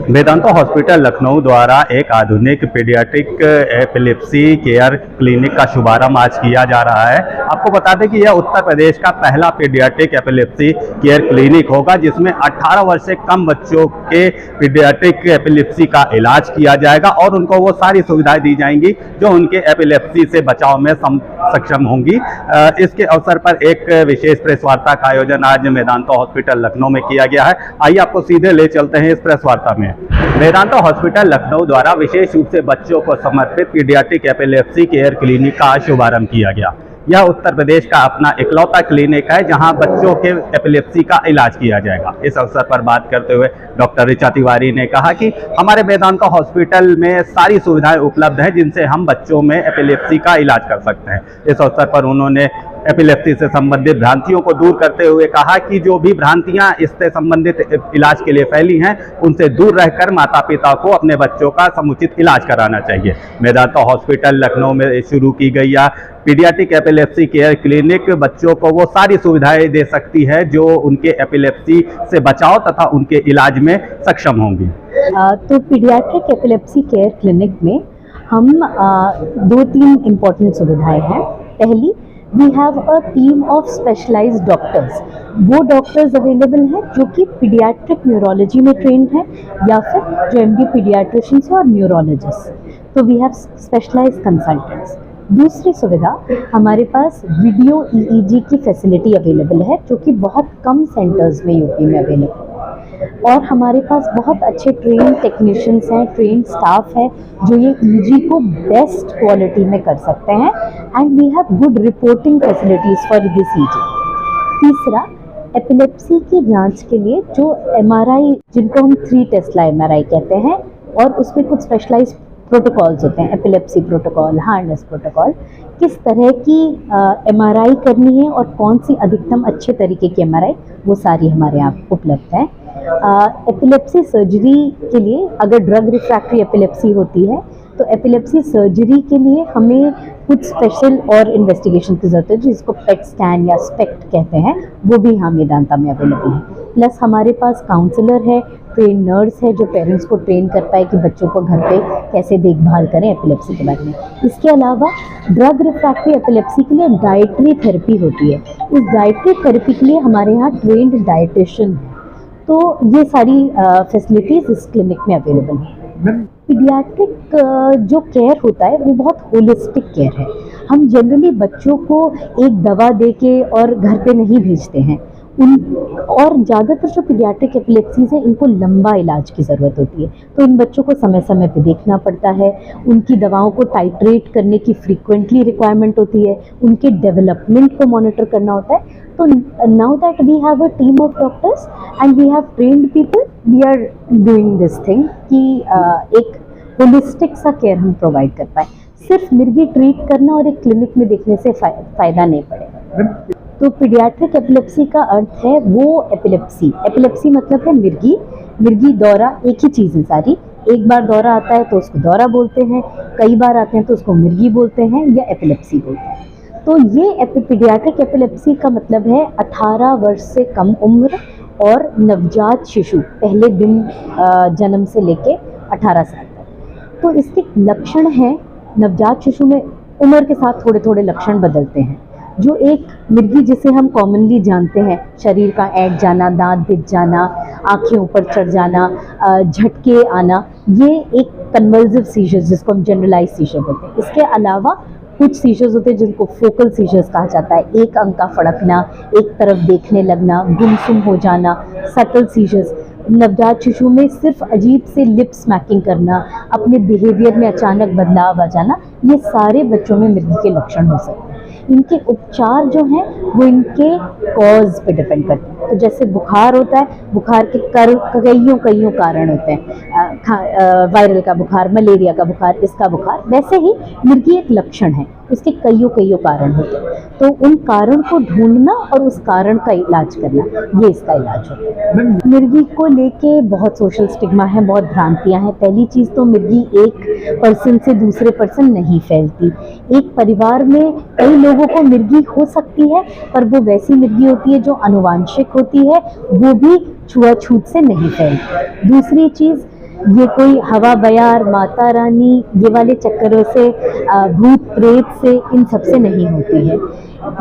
Vedanta hospital Lucknow द्वारा एक आधुनिक पीडियाट्रिक एपिलेप्सी केयर क्लिनिक का शुभारंभ आज किया जा रहा है। आपको बता दें कि यह उत्तर प्रदेश का पहला पीडियाट्रिक एपिलेप्सी केयर क्लिनिक होगा जिसमें 18 वर्ष से कम बच्चों के पीडियाट्रिक एपिलेप्सी का इलाज किया जाएगा और उनको वो सारी सुविधाएं दी जाएंगी जो उनके एपिलेप्सी से बचाव में सक्षम होंगी। इसके अवसर पर एक विशेष प्रेस वार्ता का आयोजन आज वेदांता हॉस्पिटल लखनऊ में किया गया है। आइए आपको सीधे ले चलते हैं इस प्रेस वार्ता में। वेदांता हॉस्पिटल लखनऊ द्वारा विशेष रूप से बच्चों को समर्पित पीडियाट्रिक एपिलेप्सी केयर क्लिनिक का शुभारंभ किया गया। यह उत्तर प्रदेश का अपना इकलौता क्लिनिक है जहां बच्चों के एपिलेप्सी का इलाज किया जाएगा। इस अवसर पर बात करते हुए डॉक्टर ऋचा तिवारी ने कहा कि हमारे वेदांता हॉस्पिटल में सारी सुविधाएं उपलब्ध हैं जिनसे हम बच्चों में एपिलेप्सी का इलाज कर सकते हैं। इस अवसर पर उन्होंने एपिलेप्सी से संबंधित भ्रांतियों को दूर करते हुए कहा कि जो भी भ्रांतियां इससे संबंधित इलाज के लिए फैली हैं उनसे दूर रहकर माता पिता को अपने बच्चों का समुचित इलाज कराना चाहिए। वेदांता हॉस्पिटल लखनऊ में शुरू की गई यह पीडियाट्रिक एपिलेप्सी केयर क्लिनिक बच्चों को वो सारी सुविधाएं दे सकती है जो उनके एपिलेप्सी से बचाव तथा उनके इलाज में सक्षम होंगी। तो पीडियाट्रिक एपिलेप्सी केयर क्लिनिक में हम 2-3 इम्पोर्टेंट सुविधाएं हैं। पहली, we have a team of specialised doctors. वो डॉक्टर्स अवेलेबल हैं जो कि पीडियाट्रिक न्यूरोलॉजी में ट्रेंड हैं या फिर जो एमडी पीडियाट्रिशियंस हैं और न्यूरोलॉजिस्ट। तो वी हैव स्पेशलाइज्ड कंसल्टेंट्स। दूसरी सुविधा, हमारे पास वीडियो ईईजी की फैसिलिटी अवेलेबल है जो कि बहुत कम सेंटर्स में यूपी में अवेलेबल है। और हमारे पास बहुत अच्छे ट्रेन टेक्नीशियंस हैं, ट्रेन स्टाफ है जो ये ईजी को बेस्ट क्वालिटी में कर सकते हैं and we have good reporting facilities for this EEG. तीसरा, एपिलेप्सी की जांच के लिए जो एमआरआई, जिनको हम 3 टेस्ला एमआरआई कहते हैं, और उसमें कुछ स्पेशलाइज्ड प्रोटोकॉल्स होते हैं, एपिलेप्सी प्रोटोकॉल, हार्नेस प्रोटोकॉल, किस तरह की एमआरआई करनी है और कौन सी अधिकतम अच्छे तरीके की एमआरआई, वो सारी हमारे यहाँ उपलब्ध है। एपिलेप्सी सर्जरी के लिए, अगर ड्रग रिफ्रैक्टरी एपिलेप्सी होती है तो एपिलेप्सी सर्जरी के लिए हमें कुछ स्पेशल और इन्वेस्टिगेशन की ज़रूरत है जिसको पेट स्कैन या स्पेक्ट कहते हैं, वो भी यहाँ वेदांता में अवेलेबल है। प्लस हमारे पास काउंसलर है, ट्रेन नर्स है जो पेरेंट्स को ट्रेन कर पाए कि बच्चों को घर पे कैसे देखभाल करें एपिलेप्सी के बारे में। इसके अलावा ड्रग रिफ्रैक्टरी एपिलेप्सी के लिए डाइटरी थेरेपी होती है। इस डाइटरी थेरेपी के लिए हमारे यहाँ ट्रेंड डाइटिशियन है। तो ये सारी फैसिलिटीज़ इस क्लिनिक में अवेलेबल है। पीडियाट्रिक जो केयर होता है वो बहुत होलिस्टिक केयर है। हम जनरली बच्चों को एक दवा दे के और घर पे नहीं भेजते हैं। और ज़्यादातर जो पीडियाट्रिक एपिलेप्सीज हैं इनको लंबा इलाज की ज़रूरत होती है, तो इन बच्चों को समय समय पे देखना पड़ता है। उनकी दवाओं को टाइट्रेट करने की फ्रीक्वेंटली रिक्वायरमेंट होती है, उनके डेवलपमेंट को मॉनिटर करना होता है। तो now that we have a team of doctors and we have trained people, we are doing this thing कि एक होलिस्टिक सा केयर हम प्रोवाइड कर पाए। सिर्फ मिर्गी ट्रीट करना और एक क्लिनिक में देखने से फ़ायदा नहीं पड़ेगा। तो पीडियाट्रिक एपिलेप्सी का अर्थ है वो एपिलेप्सी, एपिलेप्सी मतलब है मिर्गी, मिर्गी दौरा, एक ही चीज़ है सारी। एक बार दौरा आता है तो उसको दौरा बोलते हैं, कई बार आते हैं तो उसको मिर्गी बोलते हैं या एपिलेप्सी बोलते हैं। तो ये पीडियाट्रिक एपिलेप्सी का मतलब है 18 वर्ष से कम उम्र और नवजात शिशु, पहले दिन जन्म से लेके 18 साल तक। तो इसके लक्षण हैं, नवजात शिशु में उम्र के साथ थोड़े थोड़े लक्षण बदलते हैं। जो एक मिर्गी जिसे हम कॉमनली जानते हैं, शरीर का ऐंठ जाना, दांत बिछ जाना, आँखें ऊपर चढ़ जाना, झटके आना, ये एक कन्वल्सिव सीजर्स जिसको हम जनरलाइज सीजर बोलते हैं। इसके अलावा कुछ सीजर्स होते हैं जिनको फोकल सीजर्स कहा जाता है, एक अंग का फड़कना, एक तरफ देखने लगना, गुमसुम हो जाना, सटल सीजर्स। नवजात शिशु में सिर्फ अजीब से लिप स्मैकिंग करना, अपने बिहेवियर में अचानक बदलाव आ जाना, ये सारे बच्चों में मिर्गी के लक्षण हो सकते हैं। इनके उपचार जो हैं वो इनके कॉज पे डिपेंड करते हैं। तो जैसे बुखार होता है, बुखार के कईयों कारण होते हैं, वायरल का बुखार, मलेरिया का बुखार, इसका बुखार, वैसे ही मिर्गी एक लक्षण है, उसके कईयों कारण होते हैं। तो उन कारण को ढूंढना और उस कारण का इलाज करना, ये इसका इलाज होता है। मिर्गी को लेके बहुत सोशल स्टिग्मा है, बहुत भ्रांतियां हैं। पहली चीज़ तो मिर्गी एक पर्सन से दूसरे पर्सन नहीं फैलती। एक परिवार में कई लोगों को मिर्गी हो सकती है, पर वो वैसी मिर्गी होती है जो आनुवांशिक होती है, वो भी छुआछूत से नहीं फैलती। दूसरी चीज़, ये कोई हवा बयार, माता रानी, ये वाले चक्करों से, भूत प्रेत से, इन सब से नहीं होती है।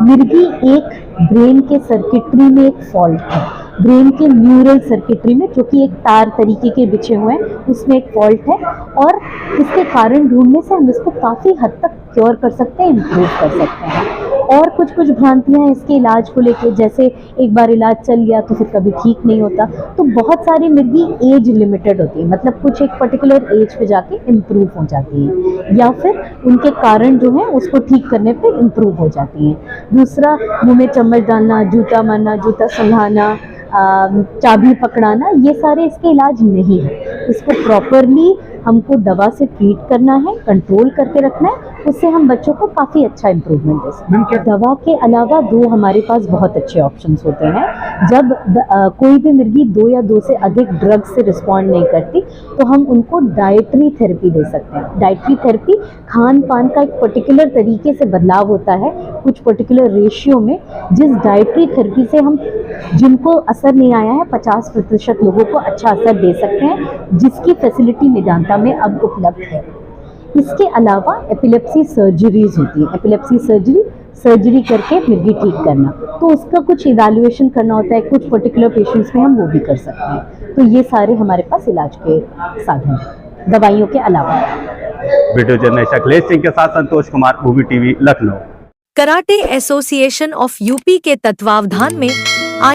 मिर्गी एक ब्रेन के सर्किटरी में एक फॉल्ट है, ब्रेन के न्यूरल सर्किटरी में, जो कि एक तार तरीके के बिछे हुए हैं, उसमें एक फॉल्ट है, और इसके कारण ढूंढने से हम इसको काफ़ी हद तक क्योर कर सकते हैं, इम्प्रूव कर सकते हैं। और कुछ कुछ भ्रांतियां हैं इसके इलाज को लेके, जैसे एक बार इलाज चल गया तो फिर कभी ठीक नहीं होता। तो बहुत सारी मिर्गी एज लिमिटेड होती है, मतलब कुछ एक पर्टिकुलर एज पे जाके इम्प्रूव हो जाती है, या फिर उनके कारण जो है उसको ठीक करने पे इम्प्रूव हो जाती हैं। दूसरा, मुंह में चम्मच डालना, जूता मारना, जूता संभालना, चाबी पकड़ाना, ये सारे इसके इलाज नहीं है। इसको प्रॉपरली हमको दवा से ट्रीट करना है, कंट्रोल करके रखना है, उससे हम बच्चों को काफ़ी अच्छा इम्प्रूवमेंट दे सकते हैं। दवा के अलावा दो हमारे पास बहुत अच्छे ऑप्शंस होते हैं। जब कोई भी मुर्गी 2 या 2 से अधिक ड्रग से रिस्पॉन्ड नहीं करती, तो हम उनको डाइटरी थेरेपी दे सकते हैं। डाइटरी थेरेपी खान पान का एक पर्टिकुलर तरीके से बदलाव होता है, कुछ पर्टिकुलर रेशियो में, जिस डाइटरी थेरेपी से हम जिनको असर नहीं आया है 50% लोगों को अच्छा असर दे सकते हैं, जिसकी फैसिलिटी मेदांता में अब उपलब्ध है। इसके अलावा एपिलेप्सी सर्जरीज होती है, एपिलेप्सी सर्जरी करके मिर्गी ठीक करना, तो उसका कुछ इवैल्यूएशन करना होता है, कुछ पर्टिकुलर पेशेंट्स में हम वो भी कर सकते हैं। तो ये सारे हमारे पास इलाज के साधन हैं, दवाइयों के अलावा। वीडियो जर्नलिस्ट अखिलेश सिंह के साथ Santosh Kumar, movie TV, Lucknow. Karate association of UP के तत्वावधान में